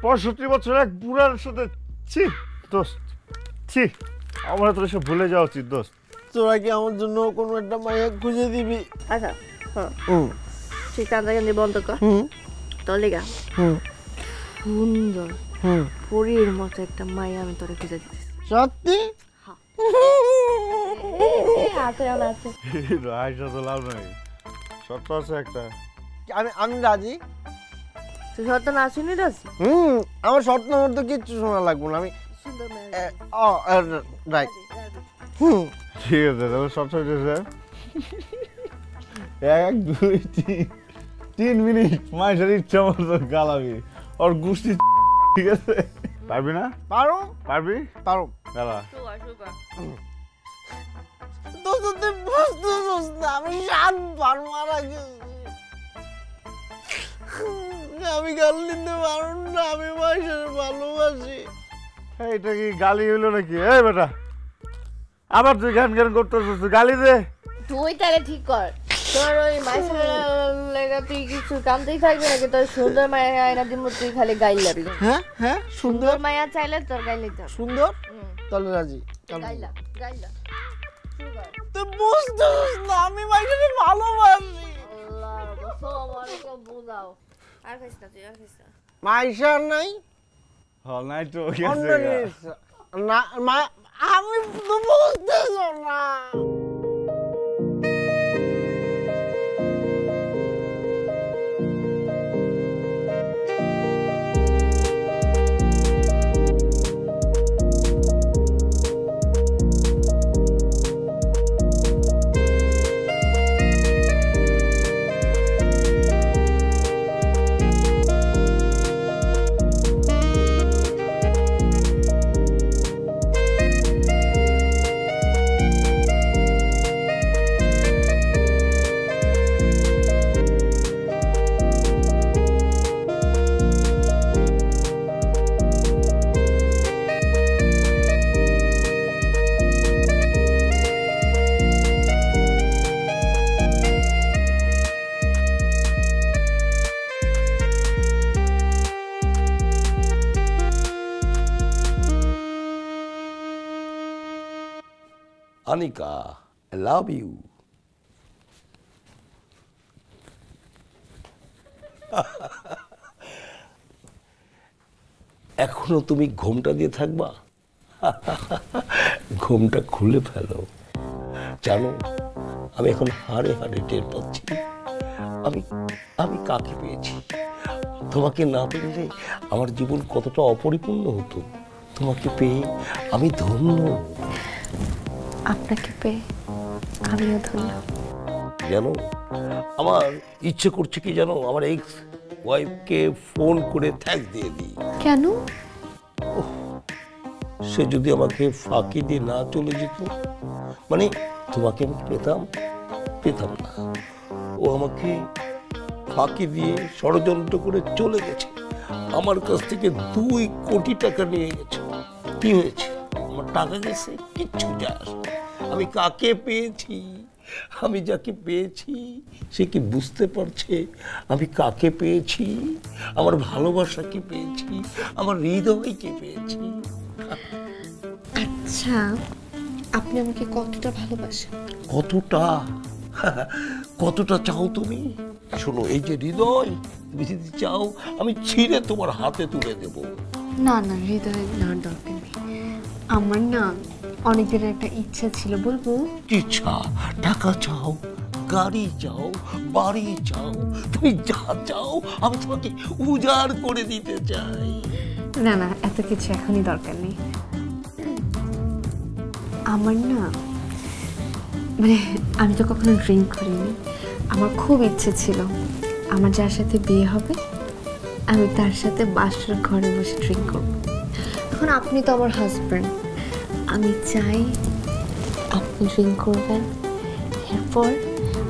65 বছর এক বুড়ার সাথে। ছি দোস্ত, ছি। আমার তোর এসব ভুলে যাওয়া উচিত দোস্ত। তোরা কি আমার জন্য কোনো একটা মাইয়া খুঁজে দিবি? আচ্ছা হ্যাঁ, তুই কান্দাকান্দি বন্ধ কর। তোর লেগা সুন্দর পরীর মতো একটা মাইয়া আমি তোরে খুঁজে দিচ্ছি। সত্যি? আছে আছে আইসা তো লাভ নাই, শর্ত আছে একটা। আমি রাজি। তুই শর্ত না শুনি রাজি? আমার শর্ত মতো কিচ্ছু শোনা লাগবে না। আমি সুন্দর রাইট। ঠিক আছে, তাহলে শর্ত হইতেছে 1 2 3 মিনিট মাইশার ইচ্ছা মতো গালাবি ওর গুষ্টি। ঠিক আছে? পারবি না? পারো। পারবি? পারো। গালা দোস্ত তুই বুঝতেছিস না, আমি 7 বার মারা গেছি। আমি গাল নিতে পারো না, আমি মাইশার ভালোবাসি। এইটা কি গালি হইলো নাকি? এই বেটা, আবার তুই গান গান করতেছিস, গালি দে। তুই তাহলে ঠিক কর, তোর ওই মাইশার লেগা তুই কিছু কামতেই থাকবি নাকি? তোর সুন্দর মায়া আয়না দিন তুই খালি গাইল যাবি। হ্যাঁ হ্যাঁ, সুন্দর মায়া চাইলে তোর গাইলে তো সুন্দর। তাহলে রাজি। গাইলা গাইলা তুই বুঝতেছিস না আমি মাইশাকে ভালোবাসি। মাইশা নাই হল নাই তো অন্য জিনিস। না আমি তো বুঝতেছ না। Anika, I love you. এখনো তুমি ঘুমটা দিয়ে থাকবা? ঘুমটা খুলে ফেলো। জানো আমি এখন হাড়ে হাড়ে টের পাচ্ছি আমি আমি কাকে পেয়েছি। তোমাকে না পেলে আমার জীবন কতটা অপরিপূর্ণ হতো। তোমাকে পেয়ে আমি ধন্য। আপনাকে পেয়ে আমিও ধন্য। জানো আমার ইচ্ছে করছে কি জানো, আমার এক্স ওয়াইফকে ফোন করে থ্যাঙ্কস দিয়ে দিই। কেন? সে যদি আমাকে ফাঁকি দিয়ে না চলে যেত, মানে তোমাকে আমি পেতাম না। ও আমাকে ফাঁকি দিয়ে ষড়যন্ত্র করে চলে গেছে। আমার কাছ থেকে 2 কোটি টাকা নিয়ে গেছে। কি হয়েছে? আমার টাকা গেছে, কিচ্ছু যায় আসে না। আমি কাকে পেয়েছি, আমি যাকে পেয়েছি সে কি বুঝতে পারছে আমি কাকে পেয়েছি? আমার ভালোবাসাকে পেয়েছি, আমার হৃদয়কে পেয়েছি। আচ্ছা, আপনি আমাকে কতটা ভালোবাসেন? কতটা চাও তুমি? শোনো, এই যে হৃদয়, তুমি যদি চাও আমি ছিঁড়ে তোমার হাতে তুলে দেব। না না, হৃদয় না, দরকার নেই। আমার না অনেক দিনের একটা ইচ্ছা ছিল, বলবো? ইচ্ছা? টাকা চাও, গাড়ি চাও, বাড়ি চাও, তুমি যা চাও আমি তোমাকে উজাড় করে দিতে চাই। না না, এত কিছু এখনই দরকার নেই। আমার না মানে আমি তো কখনো ড্রিঙ্ক করিনি। আমার খুব ইচ্ছে ছিল আমার যার সাথে বিয়ে হবে আমি তার সাথে বাসর ঘরে বসে ড্রিঙ্ক করব। এখন আপনি তো আমার হাজব্যান্ড, আমি চাই আপনি ড্রিঙ্ক করবেন, এরপর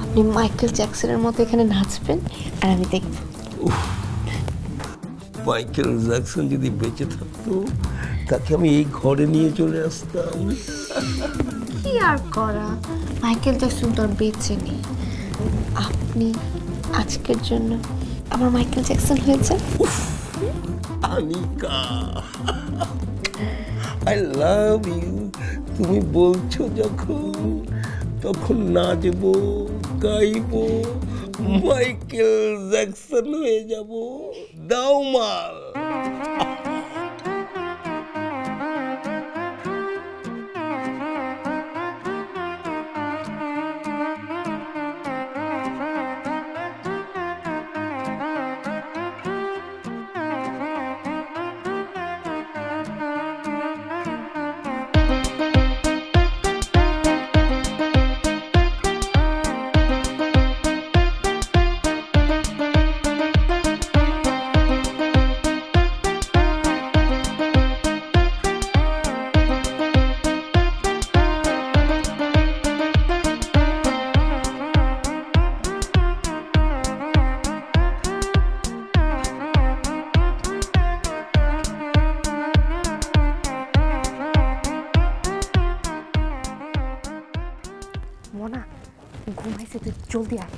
আপনি মাইকেল জ্যাকসনের মতো এখানে নাচবেন আর আমি দেখব। মাইকেল জ্যাকসন যদি বেঁচে থাকতো তাকে আমি এই ঘরে নিয়ে চলে আসতাম। কি আর করা, মাইকেল জ্যাকসন তো আর বেঁচে নেই। আপনি আজকের জন্য আমার মাইকেল জ্যাকসন হয়েছে। Anika, I love you. তুমি বলছো যখন, তখন নাচবো, গাইবো, মাইকেল জ্যাকসন হয়ে যাব। দাও মাল। মোনা ঘুমাইছে, তুই জলদি আয়।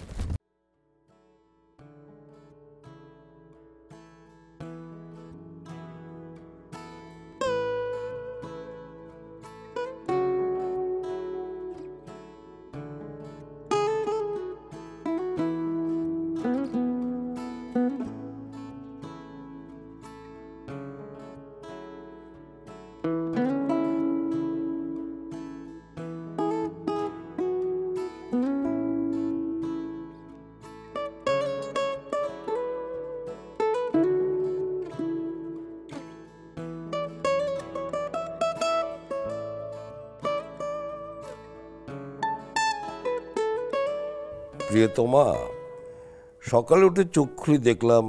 প্রিয়তমা, সকালে উঠে চোখ খুলে দেখলাম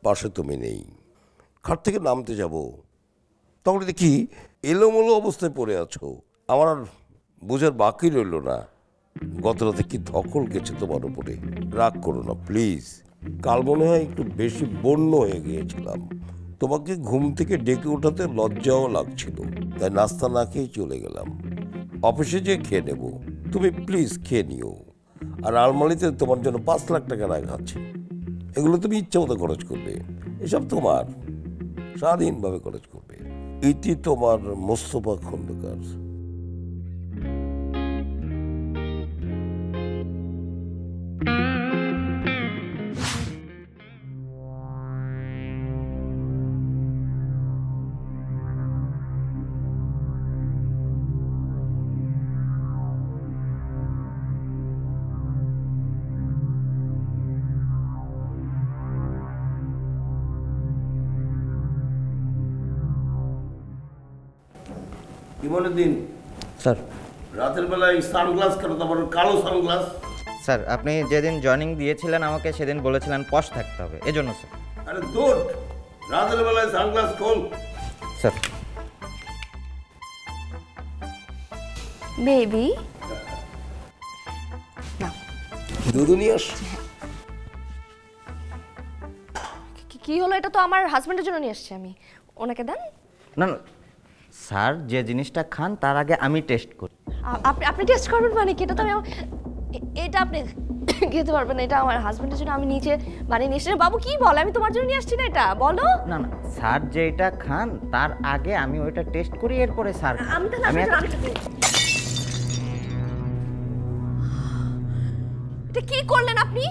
পাশে তুমি নেই। খাট থেকে নামতে যাব, তখন দেখি এলোমেলো অবস্থায় পড়ে আছো। আমার আর বোঝার বাকি রইল না গত রাতে কি ধকল গেছে তোমার উপরে। রাগ করো না প্লিজ, কাল মনে হয় একটু বেশি বন্য হয়ে গিয়েছিলাম। তোমাকে ঘুম থেকে ডেকে ওঠাতে লজ্জাও লাগছিল, তাই নাস্তা না খেয়ে চলে গেলাম। অফিসে যেয়ে খেয়ে নেব, তুমি প্লিজ খেয়ে নিও। আর আলমারিতে তোমার জন্য 5 লাখ টাকা রাখা আছে, এগুলো তুমি ইচ্ছা মতো খরচ করবে। এসব তোমার, স্বাধীনভাবে খরচ করবে। এটি তোমার মোস্তফা খন্দকার। ইমানুদ্দিন স্যার। রাতের বেলায় সানগ্লাস কেন, তারপর কালো সানগ্লাস? স্যার আপনি যেদিন জয়েনিং দিয়েছিলেন আমাকে সেদিন বলেছিলেন পশ থাকতে হবে, এজন্য স্যার। আরে দূর, রাতের বেলায় সানগ্লাস খোল। স্যার। বেবি দুধ নিয়ে আস। কি হলো? এটা তো আমার হাজবেন্ডের জন্য নিয়ে আসছি আমি, ওনাকে দেন। না না স্যার, যে জিনিসটা খান তার আগে আমি টেস্ট করি। আপনি টেস্ট করবেন মানে কি? এটা তো আমি এটা আপনি খেতে পারবেন না, এটা আমার হাজবেন্ডের জন্য আমি নিচে বানিয়ে নিয়ে এসেছি। বাবু কি বলে, আমি তোমার জন্য নিয়ে আসছি না, এটা বলো। না না স্যার, যেটা খান তার আগে আমি ওইটা টেস্ট করি, এরপরে স্যার। এটা কি করলেন আপনি?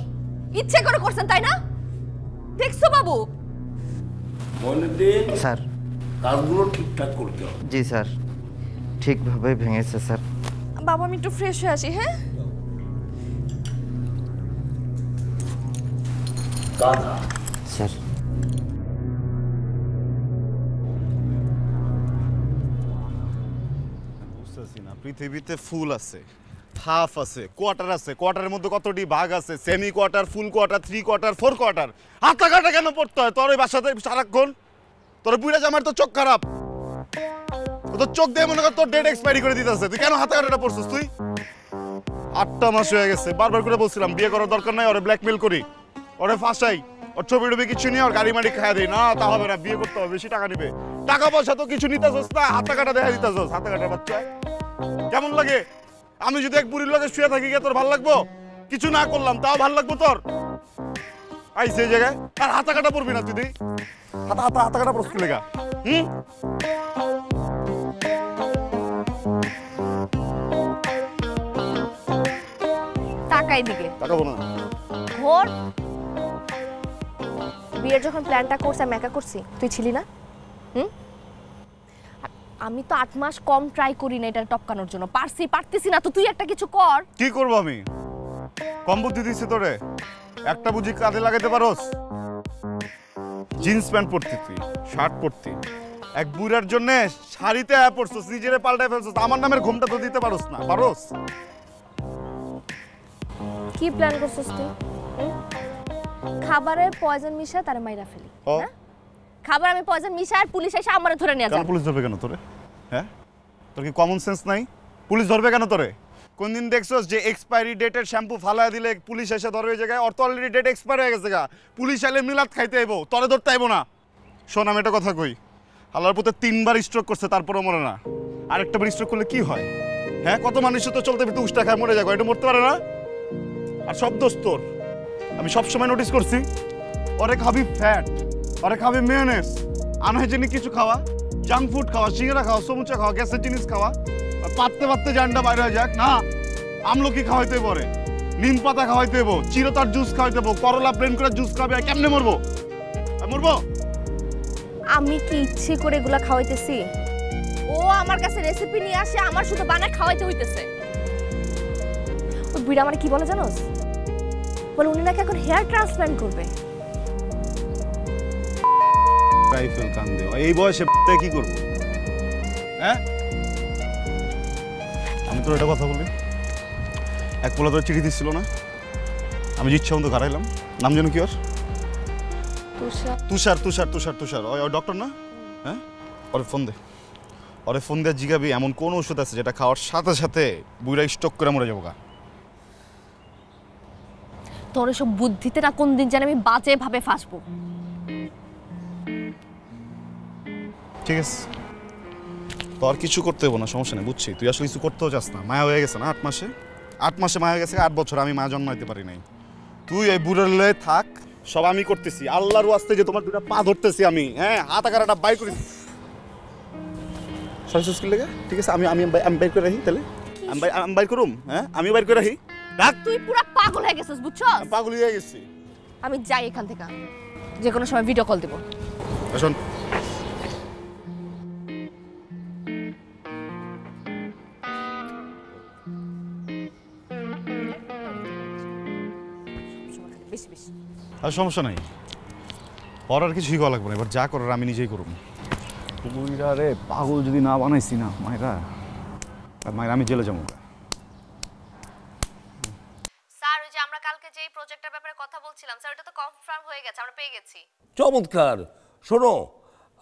ইচ্ছে করে করছেন তাই না? দেখছো বাবু? মনিদিন স্যার, কাজগুলো ঠিকঠাক করতে হবে। জি স্যার, ঠিকভাবে ভেঙেছে স্যার। বাবা আমি একটু ফ্রেশ হয়ে আসি। হ্যাঁ দাদা স্যার। বুঝতেছি না, পৃথিবীতে ফুল আছে, হাফ আছে, কোয়ার্টার আছে, কোয়ার্টারের মধ্যে কতটি ভাগ আছে? সেমি কোয়ার্টার, ফুল কোয়ার্টার, 3 কোয়ার্টার, 4 কোয়ার্টার। হাতা কাটা কেন পড়তে হয় তোর ওই বাসাতে সারাক্ষণ? তোর বুড়া জামার তো চোখ খারাপ, তোর চোখ দিয়ে মনে কর তোর ডেট এক্সপায়ারি করে দিতেছে। তুই কেন হাতা কাটাটা পড়ছিস? তুই 8টা মাস হয়ে গেছে, বারবার করে বলছিলাম বিয়ে করার দরকার নাই, ওরে ব্ল্যাকমেল করি, ওরে ফাঁসাই, ওর ছবি টবি কিছু নিয়ে ওর গাড়ি মাড়ি খাওয়া দিই না। তা হবে না, বিয়ে করতে হবে, বেশি টাকা নিবে। টাকা পয়সা তো কিছু নিতেছস না, হাতা কাটা দেখা দিতেছস। হাতা কাটা বাচ্চা কেমন লাগে? আমি যদি এক বুড়ির লগে শুয়ে থাকি, তোর ভাল লাগবো? কিছু না করলাম তাও ভাল লাগবো তোর? আইসে এই জায়গায় আর হাতা কাটা পড়বি না তুই? হাতা হাতা হাতা কাটা পড়ছিস লেগা? টাকাই দিকে তাকাবো না। ঘোর বিয়ের যখন প্ল্যানটা করছে আমি একা করছি, তুই ছিলি না? আমি তো 8 মাস কম ট্রাই করি না এটা টপকানোর জন্য, পারতেছি না তো তুই একটা কিছু কর। কি করবো আমি? কম বুদ্ধি দিচ্ছি তোরে? একটা বুঝি কাঁধে লাগাতে পারোস? জিন্স প্যান্ট পরতি, তুই শার্ট পরতি, এক বুড়ার জন্য শাড়িতে পড়ছস, নিজেরে পাল্টায় ফেলছস। আমার নামের ঘুমটা তো দিতে পারোস না? পারোস? কি প্ল্যান করছস তুই? খাবারে পয়জন মিশা তারে মাইরা ফেলি না? খাবার আমি পয়জন মিশা আর পুলিশ এসে আমারে ধরে নিয়ে যায়। পুলিশ ধরবে কেন তোরে? হ্যাঁ, তোর কি কমন সেন্স নাই? পুলিশ ধরবে কেন তোরে? কোন দিন দেখছস যে এক্সপায়ারি ডেটের শ্যাম্পু ফালায় দিলে পুলিশ এসে ধরবে? ওই জায়গায় ওর তো অলরেডি ডেট এক্সপায়ার হয়ে গেছে গা। পুলিশ এলে মিলাদ খাইতে আইবো, তোরে ধরতে আইবো না। শোন আমি একটা কথা কই, আল্লাহর পুতে 3বার স্ট্রোক করছে তারপরও মরে না। আরেকটা বার স্ট্রোক করলে কি হয়? হ্যাঁ, কত মানুষ তো চলতে ফিরতে উষ্টা খায় মরে যায়, এটা মরতে পারে না? আর সব দোষ তোর। আমি সবসময় নোটিস করছি ওরে খাবি ফ্যাট, ওরে খাবি মেয়োনেজ, আনহাইজেনিক কিছু খাওয়া, জাঙ্ক ফুড খাওয়া, সিঙ্গারা খাওয়া, সমুচা খাওয়া, গ্যাসের জিনিস খাওয়া, পাততে পাততে জানটা বাইরে হয়ে যাক না। আমলকি খাওয়াইতে পারে, নিম পাতা খাওয়াইতে হইব, চিরতার জুস খাওয়াইতে হইব, করলা ব্লেন্ড করে জুস খাবে। কেমনে মরবো? মরবো? আমি কি ইচ্ছে করে এগুলা খাওয়াইতেছি? ও আমার কাছে রেসিপি নিয়ে আসে, আমার শুধু বানায় খাওয়াইতে হইতেছে। ওই বুড়া আমার কি বলে জানোস? বলে উনি নাকি এখন হেয়ার ট্রান্সপ্ল্যান্ট করবে। রাইফেল কান দেও এই বয়সে কি করব? হ্যাঁ, আমি তোর একটা কথা বলি, এক পোলা তোর চিঠি দিচ্ছিল না? আমি যে ইচ্ছা মতো ঘাড়াইলাম। নাম যেন কি ওর? তুষার। তুষার তুষার তুষার তুষার ওই ডক্টর না? হ্যাঁ, ওরে ফোন দে। ওরে ফোন দিয়ে জিগাবি এমন কোন ওষুধ আছে যেটা খাওয়ার সাথে সাথে বুইরা স্টক করে মরে যাবো গা। তোর এসব বুদ্ধিতে না কোন দিন যেন আমি বাজে ভাবে ফাঁসবো। ঠিক আছে, তোর কিছু করতে হবো না, সমস্যা নেই, বুঝছি। তুই আসলে কিছু করতেও চাস না। মায়া হয়ে গেছে না 8 মাসে? 8 মাসে মায়া হয়ে গেছে, 8 বছর আমি মায়া জন্মাইতে পারি নাই। তুই এই বুড়ার লয়ে থাক, সব আমি করতেছি। আল্লাহর ওয়াস্তে যে তোমার দুটা পা ধরতেছি আমি, হ্যাঁ, হাত আকারটা বাই করি। সরস্বতী লেগে ঠিক আছে, আমি আমি আমি বাইর করে রাখি তাহলে। আমি বাইর করুম, হ্যাঁ, আমি বাইর করে রাখি। রাখ। তুই পুরো পাগল হয়ে গেছিস, বুঝছস? পাগল হয়ে গেছি। আমি যাই এখান থেকে, যে কোনো সময় ভিডিও কল দেব। শোন, বেশি বেশি আর সমস্যা নাই, ওর আর কিছুই করা লাগবে না। এবার যা করার আমি নিজেই করুম। বুইরা রে পাগল যদি না বানাইছি না মায়েরা, মায়েরা আমি জেলে যাবো। স্যার, ওই যে আমরা কালকে যেই প্রজেক্টের ব্যাপারে কথা বলছিলাম স্যার, ওটা তো কনফার্ম হয়ে গেছে, আমরা পেয়ে গেছি। চমৎকার। শোনো,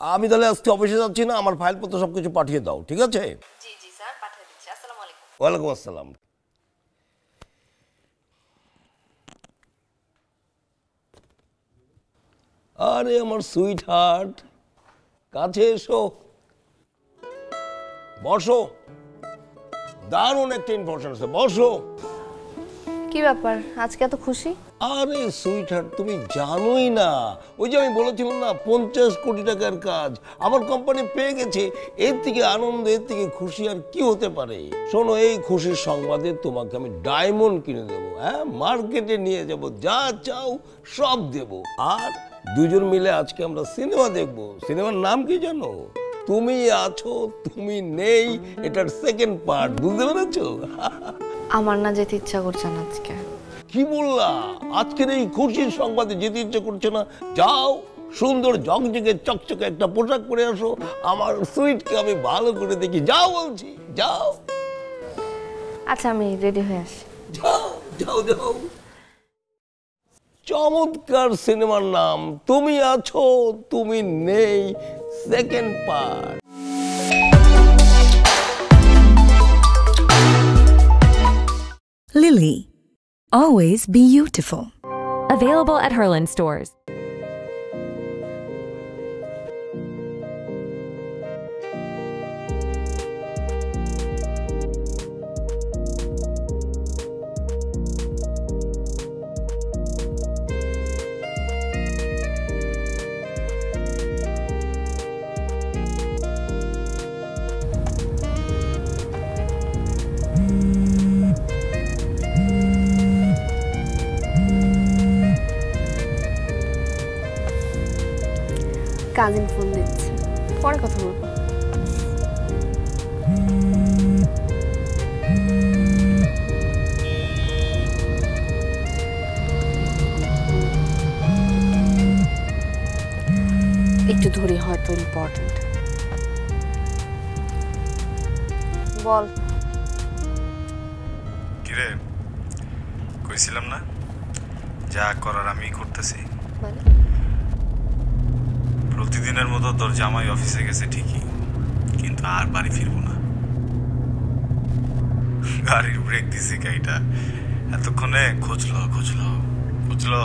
আমি তাহলে আজকে অফিসে যাচ্ছি না, আমার ফাইলপত্র সব কিছু পাঠিয়ে দাও, ঠিক আছে? জি জি স্যার, পাঠিয়ে দিচ্ছি। আসসালামু আলাইকুম। ওয়ালাইকুম আসসালাম। আরে আমার সুইট হার্ট, কাছে এসো, বসো। দারুণ একটা ইনফরমেশন আছে, বসো। কি ব্যাপার আজকে এত খুশি? আরে সুইট হার্ট, তুমি জানোই না, ওই যে আমি বলেছিলাম না 50 কোটি টাকার কাজ আমার কোম্পানি পেয়ে গেছে। এর থেকে আনন্দ, এর থেকে খুশি আর কি হতে পারে? শোনো, এই খুশির সংবাদে তোমাকে আমি ডায়মন্ড কিনে দেবো, হ্যাঁ, মার্কেটে নিয়ে যাব, যা চাও সব দেব। আর দুজন মিলে আজকে আমরা সিনেমা দেখব। সিনেমার নাম কি জানো? তুমি আছো তুমি নেই, এটার সেকেন্ড পার্ট। বুঝতে পেরেছো? আমার না যেতে ইচ্ছা করছে না আজকে। কি বললা? আজকের এই খুশির সংবাদে যেতে ইচ্ছে করছে না? যাও, সুন্দর ঝকঝকে চকচকে একটা পোশাক পরে আসো, আমার সুইটকে আমি ভালো করে দেখি। যাও বলছি, যাও। আচ্ছা, আমি রেডি হয়ে আসি। যাও যাও যাও। চমৎকার সিনেমার নাম, তুমি আছো তুমি নেই, second part. Lily, always beautiful. Available at Herland stores. Cousin phone দিচ্ছে, পরে কথা বলবো। একটু ধরে হয়তো ইম্পর্টেন্ট। বল। কিরে, কইছিলাম না যা করার আমি করতেছি। প্রতিদিনের মতো তোর জামাই অফিসে গেছে ঠিকই, কিন্তু আর বাড়ি ফিরবো না। গাড়ির ব্রেক দিছে গাড়িটা, এতক্ষণে খুঁজলো খুঁজলো খুঁজলো।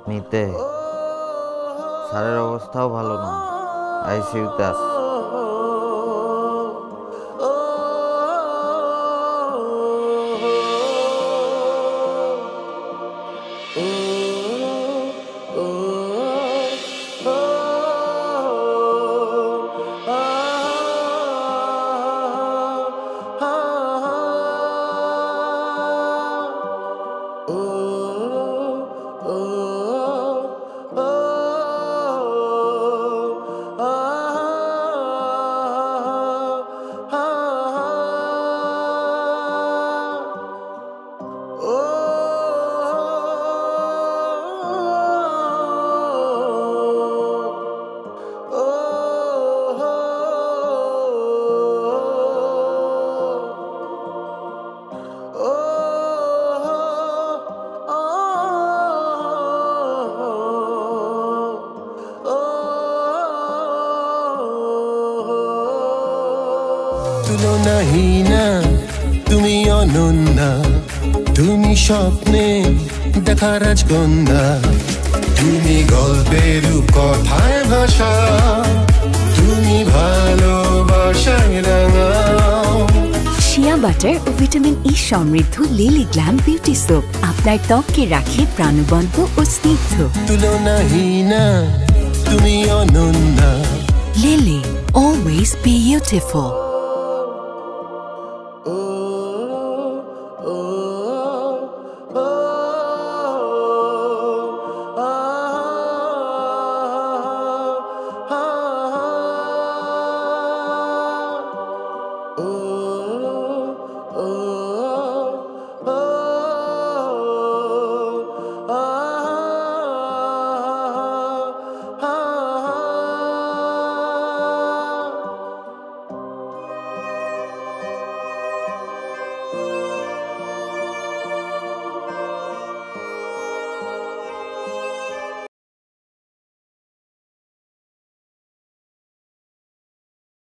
নিতে স্যারের অবস্থাও ভালো না, আইসিইউতে আছে। তুলনাহীনা তুমি অনন্যা, তুমি স্বপ্নে দেখা রাজকন্যা, তুমি গল্পের কথায় ভাষা, তুমি ভালোবাসায় রাঙাও। শিয়া বাটার ও ভিটামিন ই সমৃদ্ধ লিলি গ্ল্যাম বিউটি সোপ আপনার ত্বককে রাখে প্রাণবন্ত ও স্নিগ্ধ। তুলনাহীনা তুমি Ananya. Lily, always be beautiful.